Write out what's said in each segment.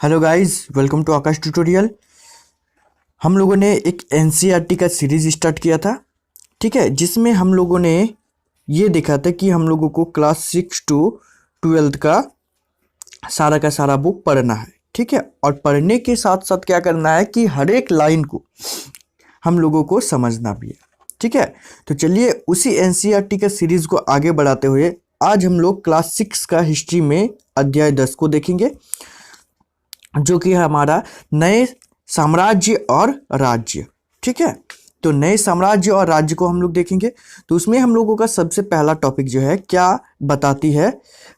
Hello guys, welcome to Aakash tutorial. हम लोगों ने एक एनसीईआरटी का सीरीज स्टार्ट किया था, ठीक है, जिसमें हम लोगों ने ये देखा था कि हम लोगों को क्लास 6 टू 12 का सारा बुक पढ़ना है, ठीक है। और पढ़ने के साथ साथ क्या करना है कि हर एक लाइन को हम लोगों को समझना भी है, ठीक है। तो चलिए उसी एनसीईआरटी का सीरीज को आगे बढ़ाते हुए आज हम लोग क्लास 6 का हिस्ट्री में अध्याय 10 को देखेंगे, जो कि है हमारा नए साम्राज्य और राज्य, ठीक है। तो नए साम्राज्य और राज्य को हम लोग देखेंगे। तो उसमें हम लोगों का सबसे पहला टॉपिक जो है क्या बताती है,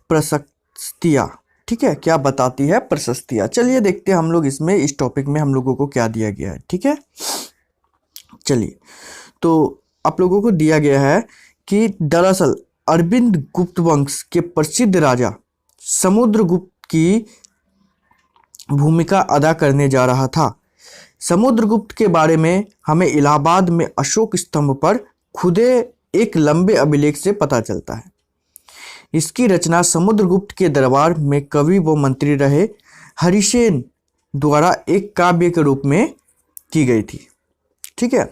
प्रशस्तियाँ, ठीक है, क्या बताती है प्रशस्तियाँ। चलिए देखते हैं हम लोग इसमें इस टॉपिक में हम लोगों को क्या दिया गया है, ठीक है। चलिए, तो आप लोगों को दिया गया है कि दरअसल अरविंद गुप्त वंश के प्रसिद्ध राजा समुद्रगुप्त की भूमिका अदा करने जा रहा था। समुद्रगुप्त के बारे में हमें इलाहाबाद में अशोक स्तंभ पर खुदे एक लंबे अभिलेख से पता चलता है। इसकी रचना समुद्रगुप्त के दरबार में कवि व मंत्री रहे हरिसेन द्वारा एक काव्य के रूप में की गई थी, ठीक है।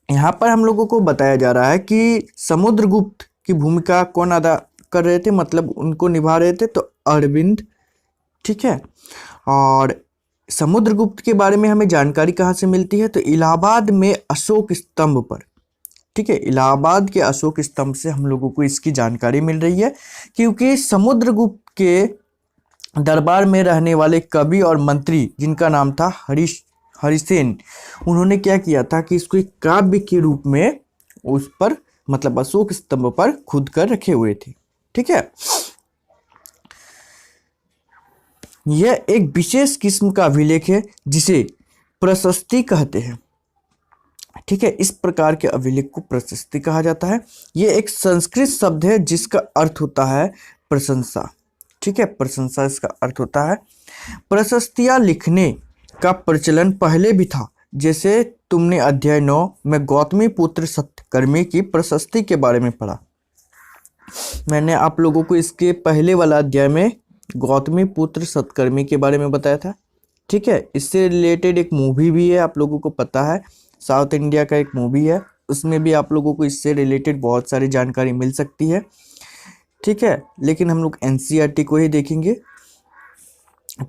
यहाँ पर हम लोगों को बताया जा रहा है कि समुद्रगुप्त की भूमिका कौन अदा कर रहे थे, मतलब उनको निभा रहे थे, तो अरविंद, ठीक है। और समुद्रगुप्त के बारे में हमें जानकारी कहाँ से मिलती है, तो इलाहाबाद में अशोक स्तंभ पर, ठीक है। इलाहाबाद के अशोक स्तंभ से हम लोगों को इसकी जानकारी मिल रही है, क्योंकि समुद्रगुप्त के दरबार में रहने वाले कवि और मंत्री जिनका नाम था हरिसेन, उन्होंने क्या किया था कि इसको एक काव्य के रूप में उस पर, मतलब अशोक स्तंभ पर खुद कर रखे हुए थे, ठीक है। यह एक विशेष किस्म का अभिलेख है जिसे प्रशस्ति कहते हैं, ठीक है। इस प्रकार के अभिलेख को प्रशस्ति कहा जाता है। यह एक संस्कृत शब्द है जिसका अर्थ होता है प्रशंसा, ठीक है, प्रशंसा इसका अर्थ होता है। प्रशस्तियां लिखने का प्रचलन पहले भी था, जैसे तुमने अध्याय 9 में गौतमी पुत्र सत्यकर्मी की प्रशस्ति के बारे में पढ़ा। मैंने आप लोगों को इसके पहले वाला अध्याय में गौतमी पुत्र सत्यकर्मी के बारे में बताया था, ठीक है। इससे रिलेटेड एक मूवी भी है, आप लोगों को पता है, साउथ इंडिया का एक मूवी है, उसमें भी आप लोगों को इससे रिलेटेड बहुत सारी जानकारी मिल सकती है, ठीक है। लेकिन हम लोग एनसीईआरटी को ही देखेंगे।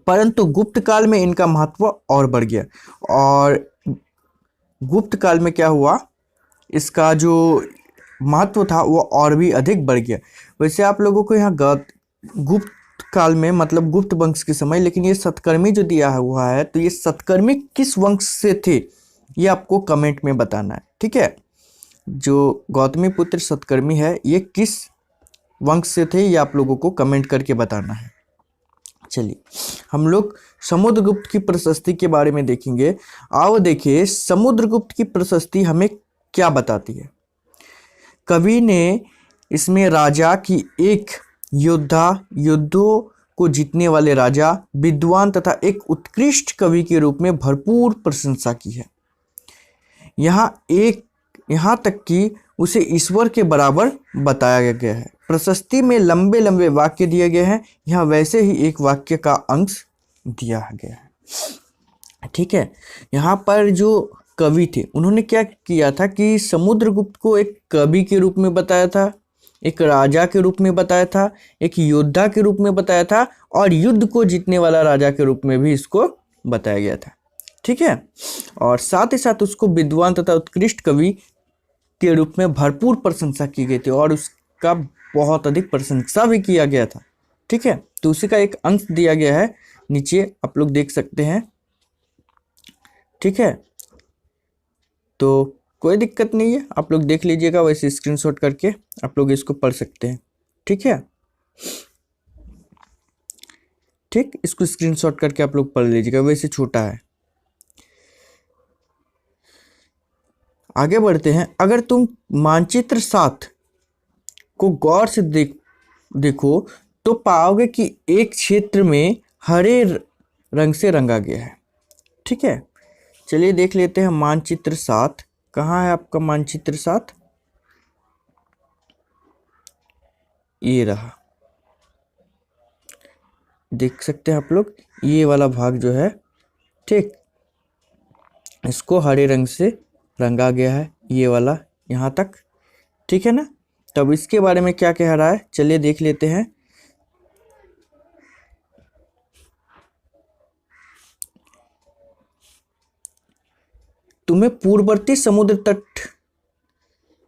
परंतु गुप्त काल में इनका महत्व और बढ़ गया, और गुप्त काल में क्या हुआ, इसका जो महत्व था वो और भी अधिक बढ़ गया। वैसे आप लोगों को यहाँ गुप्त काल में मतलब गुप्त वंश के समय, लेकिन ये सतकर्मी जो दिया हुआ है, तो ये सतकर्मी किस वंश से थे ये आपको कमेंट में बताना है, ठीक है। जो गौतमी पुत्र सतकर्मी है ये किस वंश से थे ये आप लोगों को कमेंट करके बताना है। चलिए हम लोग समुद्रगुप्त की प्रशस्ति के बारे में देखेंगे। आओ देखिए समुद्रगुप्त की प्रशस्ति हमें क्या बताती है। कवि ने इसमें राजा की एक योद्धा, युद्धों को जीतने वाले राजा, विद्वान तथा एक उत्कृष्ट कवि के रूप में भरपूर प्रशंसा की है। यहाँ तक कि उसे ईश्वर के बराबर बताया गया है। प्रशस्ति में लंबे लंबे वाक्य दिए गए हैं, यहाँ वैसे ही एक वाक्य का अंश दिया गया है, ठीक है। यहाँ पर जो कवि थे उन्होंने क्या किया था कि समुद्रगुप्त को एक कवि के रूप में बताया था, एक राजा के रूप में बताया था, एक योद्धा के रूप में बताया था, और युद्ध को जीतने वाला राजा के रूप में भी इसको बताया गया था, ठीक है। और साथ ही साथ उसको विद्वान तथा उत्कृष्ट कवि के रूप में भरपूर प्रशंसा की गई थी, और उसका बहुत अधिक प्रशंसा भी किया गया था, ठीक है। तो उसी का एक अंश दिया गया है, नीचे आप लोग देख सकते हैं, ठीक है। तो कोई दिक्कत नहीं है, आप लोग देख लीजिएगा, वैसे स्क्रीनशॉट करके आप लोग इसको पढ़ सकते हैं, ठीक है। ठीक, इसको स्क्रीनशॉट करके आप लोग पढ़ लीजिएगा, वैसे छोटा है। आगे बढ़ते हैं। अगर तुम मानचित्र 7 को गौर से देखो तो पाओगे कि एक क्षेत्र में हरे रंग से रंगा गया है, ठीक है। चलिए देख लेते हैं मानचित्र 7 कहाँ है आपका। मानचित्र 7 ये रहा, देख सकते हैं आप लोग, ये वाला भाग जो है, ठीक, इसको हरे रंग से रंगा गया है, ये वाला यहाँ तक, ठीक है ना। तब इसके बारे में क्या कह रहा है, चलिए देख लेते हैं। तुम्हें पूर्ववर्ती समुद्र तट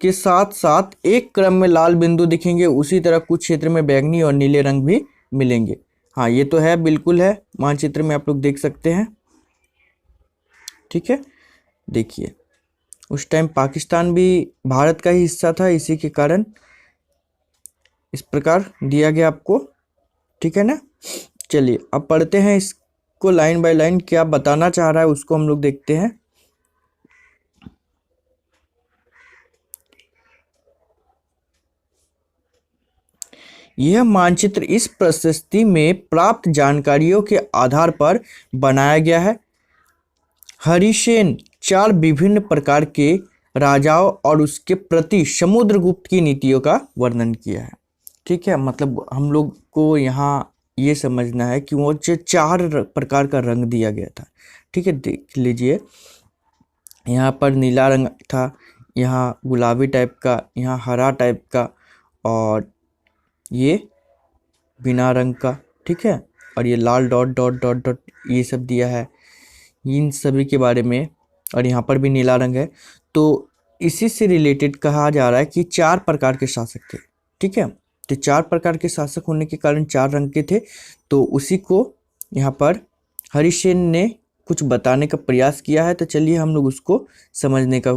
के साथ साथ एक क्रम में लाल बिंदु दिखेंगे, उसी तरह कुछ क्षेत्र में बैंगनी और नीले रंग भी मिलेंगे। हाँ, ये तो है, बिल्कुल है, मानचित्र में आप लोग देख सकते हैं, ठीक है। देखिए, उस टाइम पाकिस्तान भी भारत का ही हिस्सा था, इसी के कारण इस प्रकार दिया गया आपको, ठीक है ना। चलिए अब पढ़ते हैं इसको लाइन बाय लाइन, क्या बताना चाह रहा है उसको हम लोग देखते हैं। यह मानचित्र इस प्रशस्ति में प्राप्त जानकारियों के आधार पर बनाया गया है। हरिसेन 4 विभिन्न प्रकार के राजाओं और उसके प्रति समुद्रगुप्त की नीतियों का वर्णन किया है, ठीक है। मतलब हम लोग को यहाँ ये समझना है कि वो जो 4 प्रकार का रंग दिया गया था, ठीक है। देख लीजिए, यहाँ पर नीला रंग था, यहाँ गुलाबी टाइप का, यहाँ हरा टाइप का, और ये बिना रंग का, ठीक है। और ये लाल डॉट डॉट डॉट डॉट ये सब दिया है, इन सभी के बारे में। और यहाँ पर भी नीला रंग है, तो इसी से रिलेटेड कहा जा रहा है कि 4 प्रकार के शासक थे, ठीक है। तो 4 प्रकार के शासक होने के कारण 4 रंग के थे, तो उसी को यहाँ पर हरिसेन ने कुछ बताने का प्रयास किया है। तो चलिए हम लोग उसको समझने का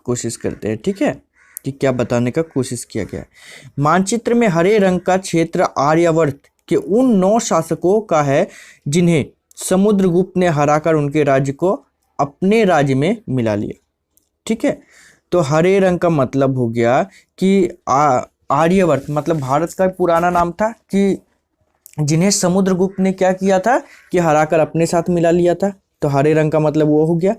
कोशिश करते हैं, ठीक है, कि क्या बताने का कोशिश किया गया है। मानचित्र में हरे रंग का क्षेत्र आर्यावर्त के उन 9 शासकों का है जिन्हें समुद्रगुप्त ने हराकर उनके राज्य को अपने राज्य में मिला लिया, ठीक है। तो हरे रंग का मतलब हो गया कि आर्यावर्त मतलब भारत का पुराना नाम था, कि जिन्हें समुद्रगुप्त ने क्या किया था कि हराकर अपने साथ मिला लिया था। तो हरे रंग का मतलब वो हो गया।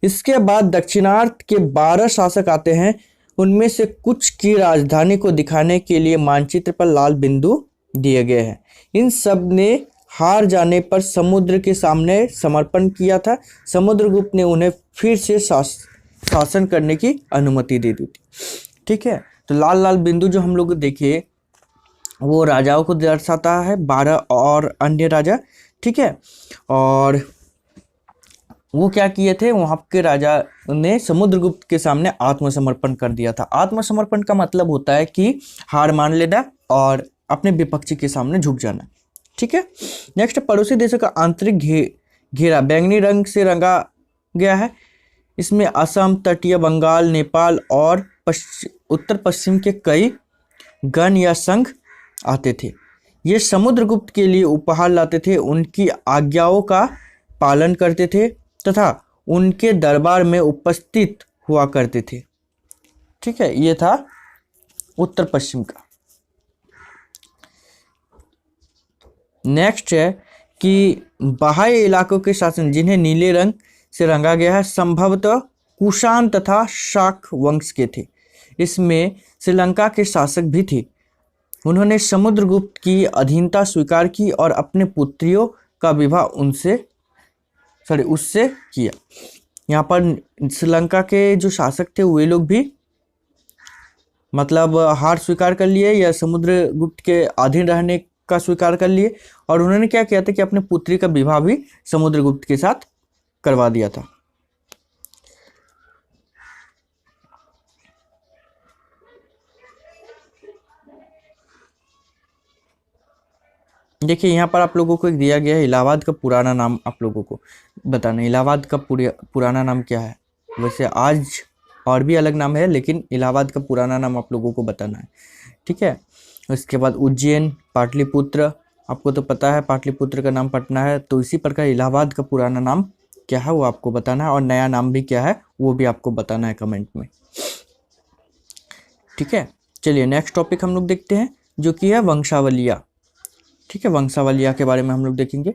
इसके बाद दक्षिणार्थ के 12 शासक आते हैं, उनमें से कुछ की राजधानी को दिखाने के लिए मानचित्र पर लाल बिंदु दिए गए हैं। इन सब ने हार जाने पर समुद्र के सामने समर्पण किया था। समुद्रगुप्त ने उन्हें फिर से शासन करने की अनुमति दे दी थी, ठीक है। तो लाल लाल बिंदु जो हम लोग देखे वो राजाओं को दर्शाता है, 12 और अन्य राजा, ठीक है। और वो क्या किए थे, वहाँ के राजा ने समुद्रगुप्त के सामने आत्मसमर्पण कर दिया था। आत्मसमर्पण का मतलब होता है कि हार मान लेना और अपने विपक्षी के सामने झुक जाना, ठीक है। नेक्स्ट, पड़ोसी देशों का आंतरिक घेरा बैंगनी रंग से रंगा गया है। इसमें असम, तटीय बंगाल, नेपाल और उत्तर पश्चिम के कई गण या संघ आते थे। ये समुद्रगुप्त के लिए उपहार लाते थे, उनकी आज्ञाओं का पालन करते थे तथा उनके दरबार में उपस्थित हुआ करते थे, ठीक है। ये था उत्तर पश्चिम का। नेक्स्ट है कि बाह्य इलाकों के शासन जिन्हें नीले रंग से रंगा गया है, संभवतः कुषाण तथा शाक वंश के थे। इसमें श्रीलंका के शासक भी थे। उन्होंने समुद्रगुप्त की अधीनता स्वीकार की और अपने पुत्रियों का विवाह उससे किया। यहाँ पर श्रीलंका के जो शासक थे वे लोग भी मतलब हार स्वीकार कर लिए या समुद्रगुप्त के अधीन रहने का स्वीकार कर लिए, और उन्होंने क्या किया था कि अपने पुत्री का विवाह भी समुद्रगुप्त के साथ करवा दिया था। देखिए यहाँ पर आप लोगों को एक दिया गया है, इलाहाबाद का पुराना नाम आप लोगों को बताना है। इलाहाबाद का पुराना नाम क्या है? वैसे आज और भी अलग नाम है, लेकिन इलाहाबाद का पुराना नाम आप लोगों को बताना है, ठीक है। उसके बाद उज्जैन, पाटलिपुत्र, आपको तो पता है पाटलिपुत्र का नाम पटना है, तो इसी प्रकार इलाहाबाद का पुराना नाम क्या है वो आपको बताना है, और नया नाम भी क्या है वो भी आपको बताना है कमेंट में, ठीक है। चलिए नेक्स्ट टॉपिक हम लोग देखते हैं, जो कि है वंशावलियाँ, ठीक है। वंशावलियाँ के बारे में हम लोग देखेंगे,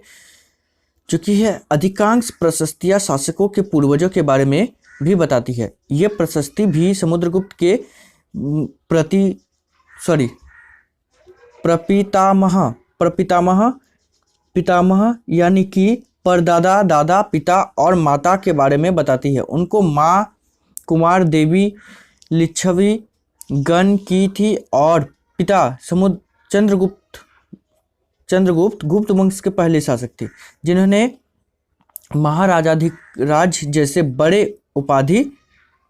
जो कि है अधिकांश प्रशस्तियाँ शासकों के पूर्वजों के बारे में भी बताती है। ये प्रशस्ति भी समुद्रगुप्त के प्रपितामह पितामह यानी कि परदादा, दादा, पिता और माता के बारे में बताती है। उनको माँ कुमार देवी लिच्छवी गण की थी और पिता चंद्रगुप्त गुप्त वंश के पहले शासक थे, जिन्होंने महाराजाधिराज जैसे बड़े उपाधि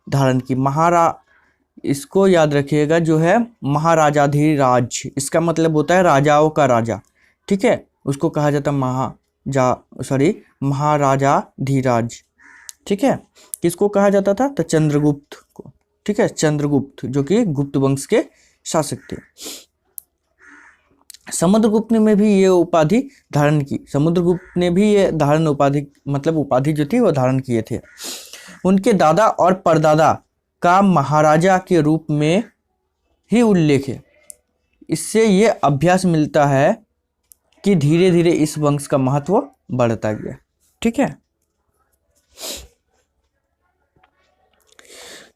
धारण की। इसको याद रखिएगा, जो है महाराजाधिराज, इसका मतलब होता है राजाओं का राजा, ठीक है। उसको कहा जाता महाराजाधिराज, ठीक है। किसको कहा जाता था? तो चंद्रगुप्त को, ठीक है। चंद्रगुप्त जो कि गुप्त वंश के शासक थे। समुद्रगुप्त ने भी ये उपाधि धारण की। समुद्रगुप्त ने भी ये उपाधि जो थी वो धारण किए थे। उनके दादा और परदादा का महाराजा के रूप में ही उल्लेख है। इससे ये अभ्यास मिलता है कि धीरे धीरे इस वंश का महत्व बढ़ता गया, ठीक है।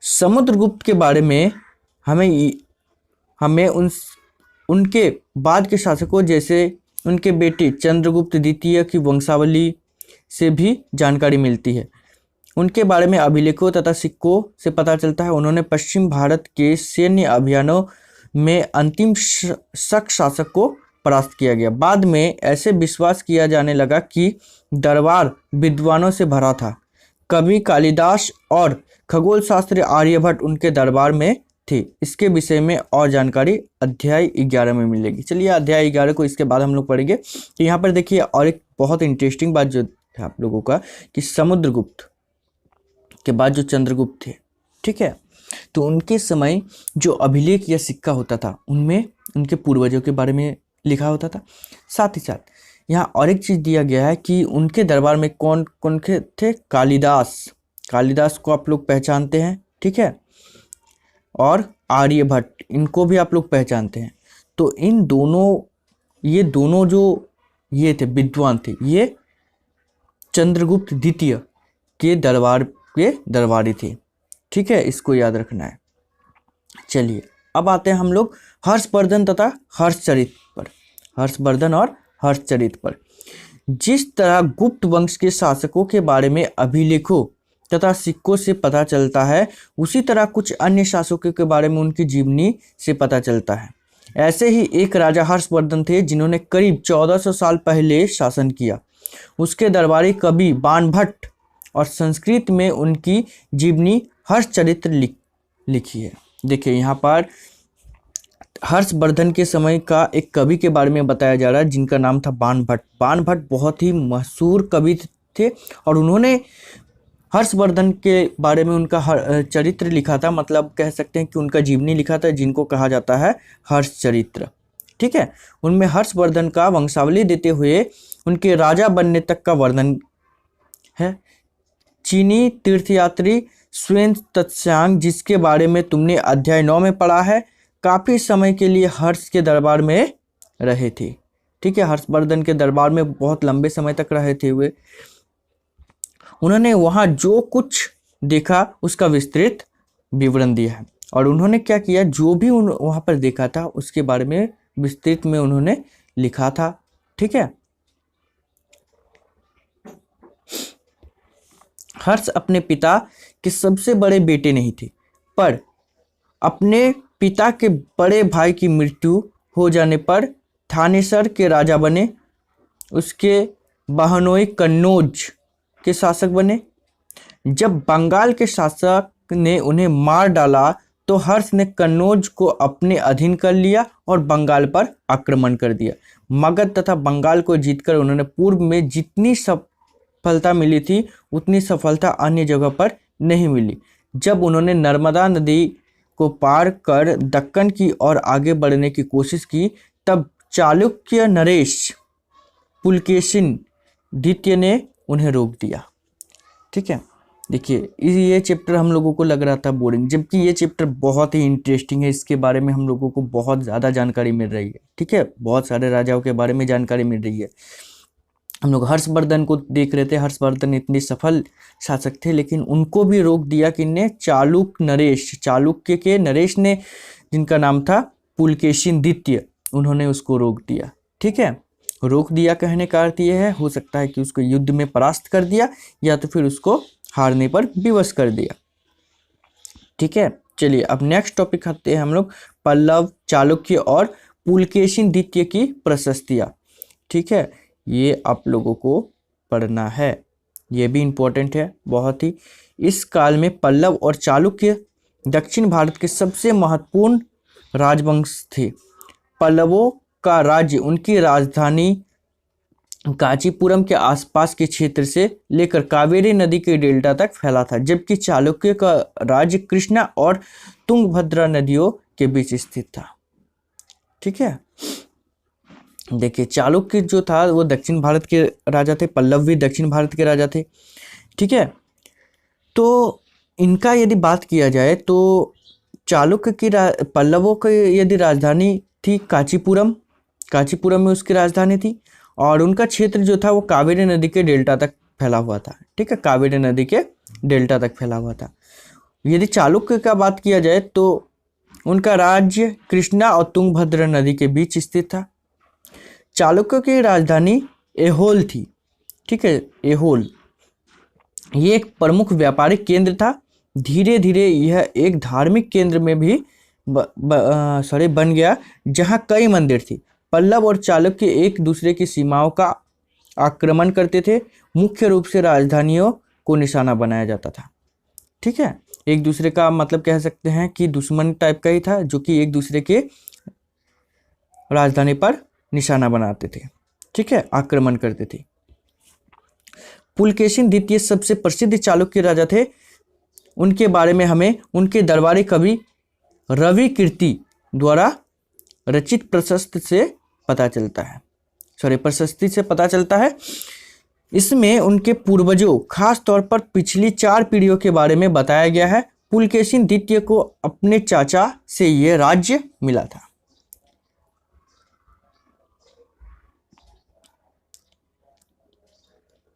समुद्रगुप्त के बारे में हमें उनके बाद के शासकों जैसे उनके बेटे चंद्रगुप्त द्वितीय की वंशावली से भी जानकारी मिलती है। उनके बारे में अभिलेखों तथा सिक्कों से पता चलता है उन्होंने पश्चिम भारत के सैन्य अभियानों में अंतिम शक शासक को परास्त किया गया। बाद में ऐसे विश्वास किया जाने लगा कि दरबार विद्वानों से भरा था। कवि कालिदास और खगोल शास्त्री आर्यभट्ट उनके दरबार में थे। इसके विषय में और जानकारी अध्याय 11 में मिलेगी। चलिए अध्याय 11 को इसके बाद हम लोग पढ़ेंगे। तो यहाँ पर देखिए और एक बहुत इंटरेस्टिंग बात जो है आप लोगों का, कि समुद्रगुप्त के बाद जो चंद्रगुप्त थे, ठीक है, तो उनके समय जो अभिलेख या सिक्का होता था उनमें उनके पूर्वजों के बारे में लिखा होता था। साथ ही साथ यहाँ और एक चीज़ दिया गया है कि उनके दरबार में कौन कौन के थे? कालिदास को आप लोग पहचानते हैं, ठीक है, और आर्यभट्ट, इनको भी आप लोग पहचानते हैं। तो ये दोनों जो ये थे विद्वान थे, ये चंद्रगुप्त द्वितीय के दरबारी थे, ठीक है। इसको याद रखना है। चलिए अब आते हैं हम लोग हर्षवर्धन तथा हर्षचरित पर। हर्षवर्धन और हर्षचरित पर। जिस तरह गुप्त वंश के शासकों के बारे में अभिलेखों तथा सिक्कों से पता चलता है, उसी तरह कुछ अन्य शासकों के बारे में उनकी जीवनी से पता चलता है। ऐसे ही एक राजा हर्षवर्धन थे जिन्होंने करीब 1400 साल पहले शासन किया। उसके दरबारी कवि बाणभट्ट और संस्कृत में उनकी जीवनी हर्षचरित्र लिखी है। देखिए यहाँ पर हर्षवर्धन के समय का एक कवि के बारे में बताया जा रहा है जिनका नाम था बाणभट्ट। बाणभट्ट बहुत ही मशहूर कवि थे और उन्होंने हर्षवर्धन के बारे में उनका चरित्र लिखा था, मतलब कह सकते हैं कि उनका जीवनी लिखा था, जिनको कहा जाता है हर्षचरित्र, ठीक है। उनमें हर्षवर्धन का वंशावली देते हुए उनके राजा बनने तक का वर्णन है। चीनी तीर्थयात्री स्वेन त्सांग, जिसके बारे में तुमने अध्याय 9 में पढ़ा है, काफ़ी समय के लिए हर्ष के दरबार में रहे थे, ठीक है। हर्षवर्धन के दरबार में बहुत लंबे समय तक रहे थे हुए। उन्होंने वहाँ जो कुछ देखा उसका विस्तृत विवरण दिया है और उन्होंने क्या किया, जो भी वहाँ पर देखा था उसके बारे में विस्तृत में उन्होंने लिखा था, ठीक है। हर्ष अपने पिता के सबसे बड़े बेटे नहीं थे, पर अपने पिता के बड़े भाई की मृत्यु हो जाने पर थानेसर के राजा बने। उसके बहनोई कन्नौज के शासक बने। जब बंगाल के शासक ने उन्हें मार डाला तो हर्ष ने कन्नौज को अपने अधीन कर लिया और बंगाल पर आक्रमण कर दिया। मगध तथा बंगाल को जीतकर उन्होंने पूर्व में जितनी सफलता मिली थी उतनी सफलता अन्य जगह पर नहीं मिली। जब उन्होंने नर्मदा नदी को पार कर दक्कन की ओर आगे बढ़ने की कोशिश की, तब चालुक्य नरेश पुलकेशिन द्वितीय ने उन्हें रोक दिया, ठीक है। देखिए ये चैप्टर हम लोगों को लग रहा था बोरिंग, जबकि ये चैप्टर बहुत ही इंटरेस्टिंग है। इसके बारे में हम लोगों को बहुत ज़्यादा जानकारी मिल रही है, ठीक है। बहुत सारे राजाओं के बारे में जानकारी मिल रही है। हम लोग हर्षवर्धन को देख रहे थे, हर्षवर्धन इतने सफल शासक थे, लेकिन उनको भी रोक दिया किसने? चालुक्य के नरेश ने, जिनका नाम था पुलकेशिन द्वितीय, उन्होंने उसको रोक दिया, ठीक है। रोक दिया कहने का अर्थ ये है, हो सकता है कि उसको युद्ध में परास्त कर दिया या तो फिर उसको हारने पर विवश कर दिया। ठीक है, चलिए अब नेक्स्ट टॉपिक आते हैं हम लोग पल्लव, चालुक्य और पुलकेशिन द्वितीय की प्रशस्तियाँ। ठीक है, ये आप लोगों को पढ़ना है, ये भी इम्पोर्टेंट है बहुत ही। इस काल में पल्लव और चालुक्य दक्षिण भारत के सबसे महत्वपूर्ण राजवंश थे। पल्लवों का राज्य उनकी राजधानी कांचीपुरम के आसपास के क्षेत्र से लेकर कावेरी नदी के डेल्टा तक फैला था, जबकि चालुक्य का राज्य कृष्णा और तुंगभद्रा नदियों के बीच स्थित था। ठीक है, देखिए चालुक्य जो था वो दक्षिण भारत के राजा थे, पल्लव भी दक्षिण भारत के राजा थे। ठीक है, तो इनका यदि बात किया जाए तो चालुक्य की पल्लवों की यदि राजधानी थी कांचीपुरम, कांचीपुरम में उसकी राजधानी थी और उनका क्षेत्र जो था वो कावेरी नदी के डेल्टा तक फैला हुआ था। ठीक है, कावेरी नदी के डेल्टा तक फैला हुआ था। यदि चालुक्य का बात किया जाए तो उनका राज्य कृष्णा और तुंगभद्रा नदी के बीच स्थित था। चालुक्य की राजधानी ऐहोल थी। ठीक है, ऐहोल ये एक प्रमुख व्यापारिक केंद्र था। धीरे धीरे यह एक धार्मिक केंद्र में भी बन गया, जहां कई मंदिर थी। पल्लव और चालुक्य एक दूसरे की सीमाओं का आक्रमण करते थे। मुख्य रूप से राजधानियों को निशाना बनाया जाता था। ठीक है, एक दूसरे का मतलब कह सकते हैं कि दुश्मन टाइप का ही था, जो कि एक दूसरे के राजधानी पर निशाना बनाते थे। ठीक है, आक्रमण करते थे। पुलकेशिन द्वितीय सबसे प्रसिद्ध चालुक्य राजा थे। उनके बारे में हमें उनके दरबारी कवि रवि कीर्ति द्वारा रचित प्रशस्ति से पता चलता है। इसमें उनके पूर्वजों, खास तौर पर पिछली 4 पीढ़ियों के बारे में बताया गया है। पुलकेशिन द्वितीय को अपने चाचा से यह राज्य मिला था।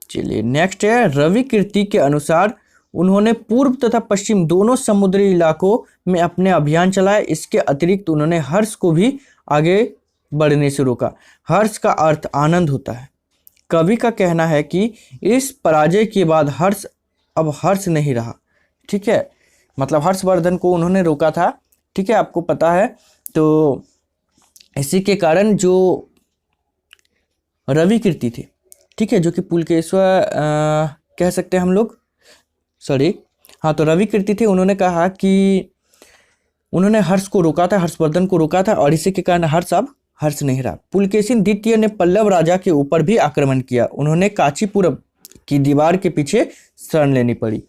चलिए नेक्स्ट है, रवि कीर्ति के अनुसार उन्होंने पूर्व तथा पश्चिम दोनों समुद्री इलाकों में अपने अभियान चलाए। इसके अतिरिक्त उन्होंने हर्ष को भी आगे बढ़ने से रोका। हर्ष का अर्थ आनंद होता है। कवि का कहना है कि इस पराजय के बाद अब हर्ष नहीं रहा। ठीक है, मतलब हर्षवर्धन को उन्होंने रोका था। ठीक है, आपको पता है। तो इसी के कारण जो रवि कीर्ति थे, ठीक है, जो कि पुलकेश्वर कह सकते हैं हम लोग, तो रवि कीर्ति थे। उन्होंने कहा कि उन्होंने हर्ष को रोका था, हर्षवर्धन को रोका था, और इसी के कारण अब हर्ष नहीं रहा। पुलकेशिन द्वितीय ने पल्लव राजा के ऊपर भी आक्रमण किया। उन्होंने कांचीपुरम की दीवार के पीछे शरण लेनी पड़ी,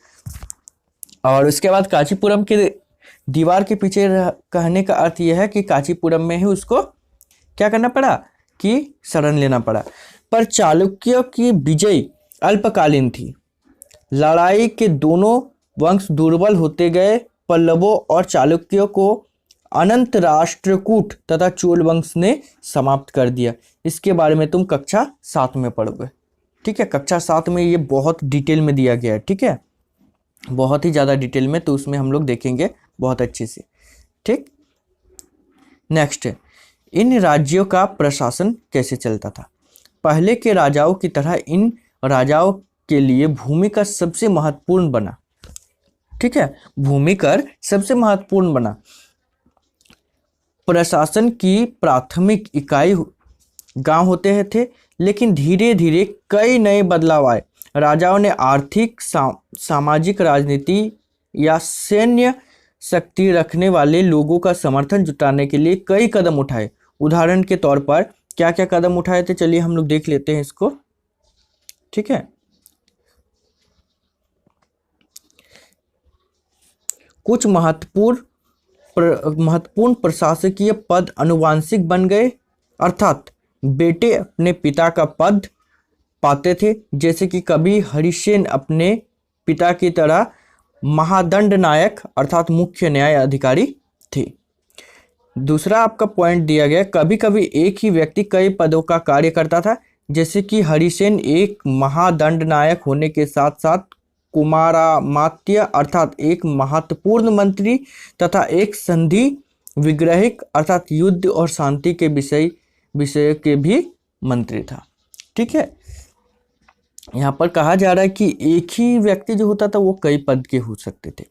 और उसके बाद कांचीपुरम के दीवार के पीछे कहने का अर्थ यह है कि कांचीपुरम में ही उसको क्या करना पड़ा, कि शरण लेना पड़ा। पर चालुक्यों की विजय अल्पकालीन थी। लड़ाई के दोनों वंश दुर्बल होते गए। पल्लवों और चालुक्यों को अनंत राष्ट्रकूट तथा चोल वंश ने समाप्त कर दिया। इसके बारे में तुम कक्षा 7 में पढ़ोगे। ठीक है, कक्षा 7 में ये बहुत डिटेल में दिया गया है। ठीक है, बहुत ही ज़्यादा डिटेल में, तो उसमें हम लोग देखेंगे बहुत अच्छे से। ठीक, नेक्स्ट है, इन राज्यों का प्रशासन कैसे चलता था। पहले के राजाओं की तरह इन राजाओं के लिए भूमिकर सबसे महत्वपूर्ण बना। ठीक है, भूमिकर सबसे महत्वपूर्ण बना। प्रशासन की प्राथमिक इकाई गांव होते थे, लेकिन धीरे धीरे कई नए बदलाव आए। राजाओं ने आर्थिक, सामाजिक, राजनीति या सैन्य शक्ति रखने वाले लोगों का समर्थन जुटाने के लिए कई कदम उठाए। उदाहरण के तौर पर क्या क्या कदम उठाए थे, चलिए हम लोग देख लेते हैं इसको। ठीक है, कुछ महत्वपूर्ण प्रशासकीय पद अनुवांशिक बन गए, अर्थात बेटे अपने पिता का पद पाते थे। जैसे कि कवि हरिसेन अपने पिता की तरह महादंड नायक अर्थात मुख्य न्याय अधिकारी थे। दूसरा आपका पॉइंट दिया गया, कभी कभी एक ही व्यक्ति कई पदों का कार्य करता था। जैसे कि हरिसेन एक महादंड नायक होने के साथ साथ कुमारामात्य अर्थात एक महत्वपूर्ण मंत्री तथा एक संधि विग्रहिक अर्थात युद्ध और शांति के विषय के भी मंत्री था। ठीक है, यहाँ पर कहा जा रहा है कि एक ही व्यक्ति जो होता था वो कई पद के हो सकते थे।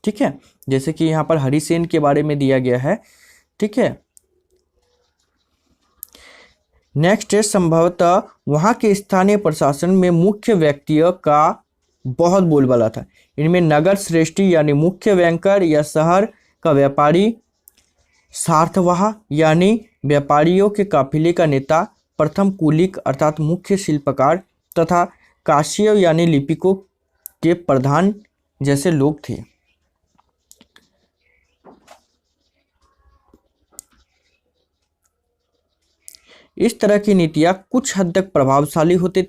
ठीक है, जैसे कि यहाँ पर हरिसेन के बारे में दिया गया है। ठीक है, नेक्स्ट है संभवतः वहाँ के स्थानीय प्रशासन में मुख्य व्यक्तियों का बहुत बोलबाला था। इनमें नगर श्रेष्ठी यानी मुख्य बैंकर या शहर का व्यापारी, सार्थवाह यानी व्यापारियों के काफिले का नेता, प्रथम कुलिक अर्थात मुख्य शिल्पकार तथा काशिय यानी लिपिकों के प्रधान जैसे लोग थे। इस तरह की नीतियाँ कुछ हद तक प्रभावशाली होती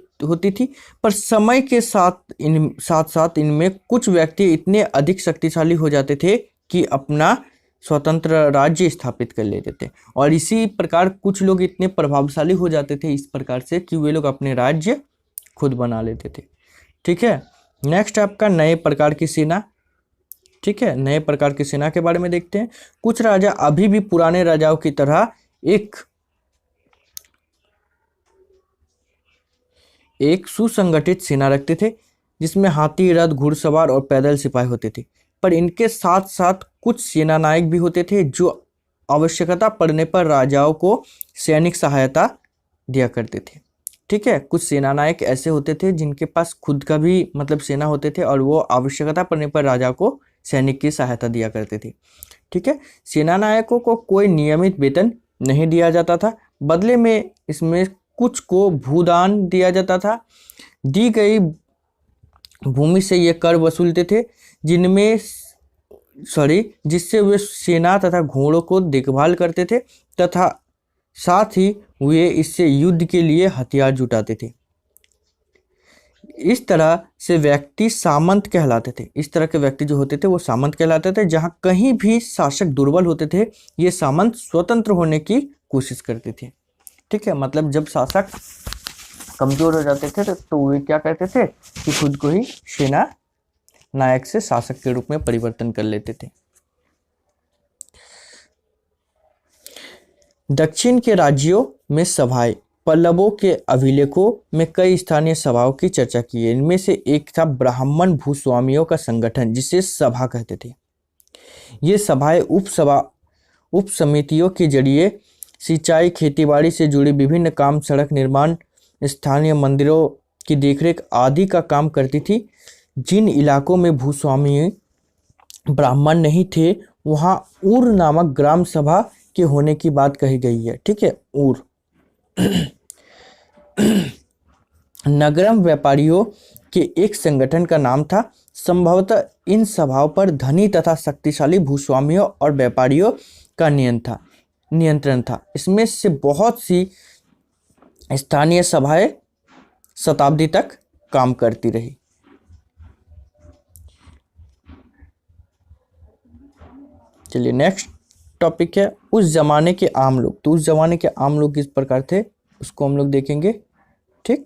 थी, पर समय के साथ साथ इनमें कुछ व्यक्ति इतने अधिक शक्तिशाली हो जाते थे कि अपना स्वतंत्र राज्य स्थापित कर लेते थे, और इसी प्रकार कुछ लोग इतने प्रभावशाली हो जाते थे इस प्रकार से कि वे लोग अपने राज्य खुद बना लेते थे। ठीक है, नेक्स्ट आपका नए प्रकार की सेना। ठीक है, नए प्रकार की सेना के बारे में देखते हैं। कुछ राजा अभी भी पुराने राजाओं की तरह एक सुसंगठित सेना रखते थे, जिसमें हाथी, रथ, घुड़सवार और पैदल सिपाही होते थे। पर इनके साथ साथ कुछ सेना नायक भी होते थे जो आवश्यकता पड़ने पर राजाओं को सैनिक सहायता दिया करते थे। ठीक है, कुछ सेना नायक ऐसे होते थे जिनके पास खुद का भी मतलब सेना होते थे और वो आवश्यकता पड़ने पर राजा को सैनिक की सहायता दिया करते थे। ठीक है, सेना नायकों को कोई नियमित वेतन नहीं दिया जाता था, बदले में इसमें कुछ को भूदान दिया जाता था। दी गई भूमि से ये कर वसूलते थे, जिससे वे सेना तथा घोड़ों को देखभाल करते थे तथा साथ ही वे इससे युद्ध के लिए हथियार जुटाते थे। इस तरह से व्यक्ति सामंत कहलाते थे। इस तरह के व्यक्ति जो होते थे वो सामंत कहलाते थे। जहाँ कहीं भी शासक दुर्बल होते थे, ये सामंत स्वतंत्र होने की कोशिश करते थे। ठीक है, मतलब जब शासक कमजोर हो जाते थे तो वे क्या करते थे कि खुद को ही सेना नायक से शासक के रूप में परिवर्तन कर लेते थे। दक्षिण के राज्यों में सभाएं। पल्लवों के अभिलेखों में कई स्थानीय सभाओं की चर्चा की है। इनमें से एक था ब्राह्मण भूस्वामियों का संगठन, जिसे सभा कहते थे। ये सभाएं उप समितियों के जरिए सिंचाई, खेतीबाड़ी से जुड़े विभिन्न काम, सड़क निर्माण, स्थानीय मंदिरों की देखरेख आदि का काम करती थी। जिन इलाकों में भूस्वामी ब्राह्मण नहीं थे, वहाँ ऊर नामक ग्राम सभा के होने की बात कही गई है। ठीक है, ऊर नगरम व्यापारियों के एक संगठन का नाम था। संभवतः इन सभाओं पर धनी तथा शक्तिशाली भूस्वामियों और व्यापारियों का नियंत्रण था। इसमें से बहुत सी स्थानीय सभाएं शताब्दी तक काम करती रही। चलिए नेक्स्ट टॉपिक है उस जमाने के आम लोग। तो उस जमाने के आम लोग किस प्रकार थे उसको हम लोग देखेंगे। ठीक,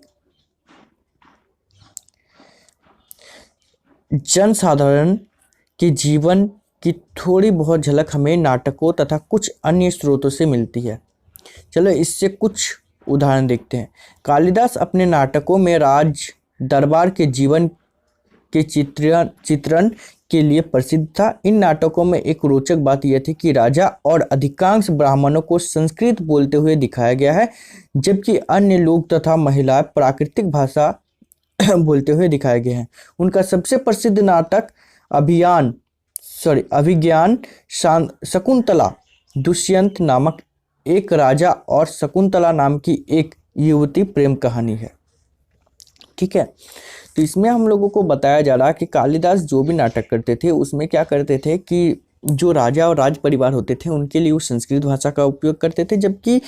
जनसाधारण के जीवन की थोड़ी बहुत झलक हमें नाटकों तथा कुछ अन्य स्रोतों से मिलती है। चलो इससे कुछ उदाहरण देखते हैं। कालिदास अपने नाटकों में राज दरबार के जीवन के चित्रण के लिए प्रसिद्ध था। इन नाटकों में एक रोचक बात यह थी कि राजा और अधिकांश ब्राह्मणों को संस्कृत बोलते हुए दिखाया गया है, जबकि अन्य लोग तथा महिलाएं प्राकृतिक भाषा बोलते हुए दिखाए गए हैं। उनका सबसे प्रसिद्ध नाटक अभिज्ञान शकुंतला दुष्यंत नामक एक राजा और शकुंतला नाम की एक युवती प्रेम कहानी है। ठीक है, तो इसमें हम लोगों को बताया जा रहा है कि कालिदास जो भी नाटक करते थे उसमें क्या करते थे कि जो राजा और राज परिवार होते थे उनके लिए वो संस्कृत भाषा का उपयोग करते थे, जबकि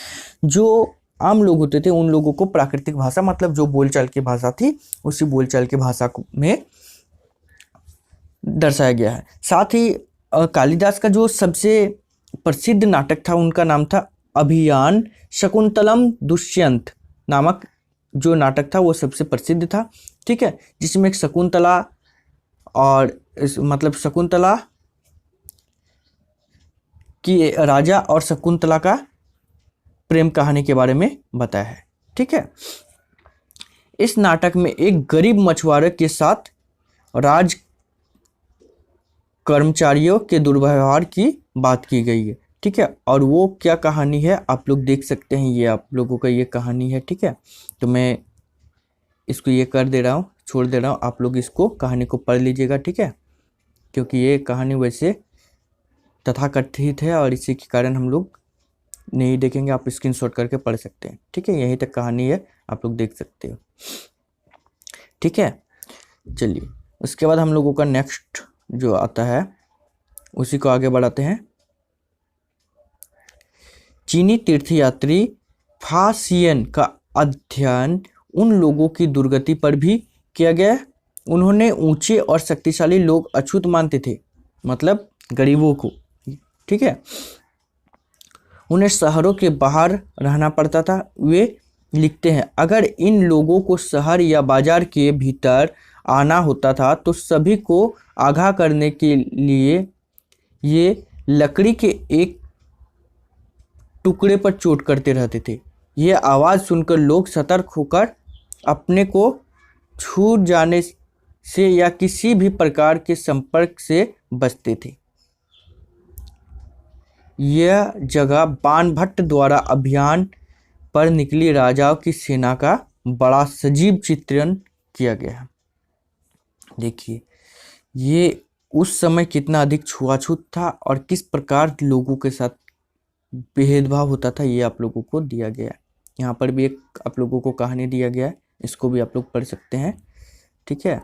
जो आम लोग होते थे उन लोगों को प्राकृतिक भाषा मतलब जो बोलचाल की भाषा थी उसी बोलचाल की भाषा में दर्शाया गया है। साथ ही कालिदास का जो सबसे प्रसिद्ध नाटक था उनका नाम था अभियान शकुंतलम दुष्यंत नामक जो नाटक था वो सबसे प्रसिद्ध था। ठीक है, जिसमें एक शकुंतला और शकुंतला की राजा और शकुंतला का प्रेम कहानी के बारे में बताया है। ठीक है। इस नाटक में एक गरीब मछुआरे के साथ राज कर्मचारियों के दुर्व्यवहार की बात की गई है, ठीक है। और वो क्या कहानी है आप लोग देख सकते हैं, ये आप लोगों का ये कहानी है, ठीक है। तो मैं इसको ये कर दे रहा हूँ, छोड़ दे रहा हूँ, आप लोग इसको कहानी को पढ़ लीजिएगा, ठीक है। क्योंकि ये कहानी वैसे तथाकथित है और इसी के कारण हम लोग नहीं देखेंगे, आप स्क्रीनशॉट करके पढ़ सकते हैं, ठीक है। यहीं तक कहानी है, आप लोग देख सकते हो, ठीक है। चलिए उसके बाद हम लोगों का नेक्स्ट जो आता है उसी को आगे बढ़ाते हैं। चीनी तीर्थयात्री फासियन का अध्ययन उन लोगों की दुर्गति पर भी किया गया। उन्होंने ऊंचे और शक्तिशाली लोग अछूत मानते थे, मतलब गरीबों को, ठीक है। उन्हें शहरों के बाहर रहना पड़ता था। वे लिखते हैं, अगर इन लोगों को शहर या बाजार के भीतर आना होता था तो सभी को आगाह करने के लिए ये लकड़ी के एक टुकड़े पर चोट करते रहते थे। यह आवाज़ सुनकर लोग सतर्क होकर अपने को छूट जाने से या किसी भी प्रकार के संपर्क से बचते थे। यह जगह बाणभट्ट द्वारा अभियान पर निकली राजाओं की सेना का बड़ा सजीव चित्रण किया गया है। देखिए ये उस समय कितना अधिक छुआछूत था और किस प्रकार लोगों के साथ भेदभाव होता था, ये आप लोगों को दिया गया है। यहाँ पर भी एक आप लोगों को कहानी दिया गया है, इसको भी आप लोग पढ़ सकते हैं, ठीक है।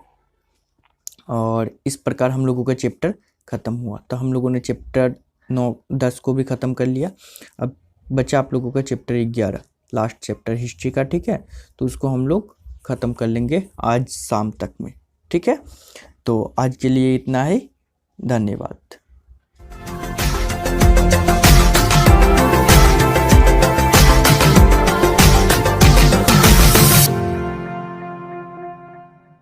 और इस प्रकार हम लोगों का चैप्टर ख़त्म हुआ। तो हम लोगों ने चैप्टर 9-10 को भी ख़त्म कर लिया। अब बचा आप लोगों का चैप्टर 11, लास्ट चैप्टर हिस्ट्री का, ठीक है। तो उसको हम लोग ख़त्म कर लेंगे आज शाम तक में, ठीक है। तो आज के लिए इतना ही, धन्यवाद।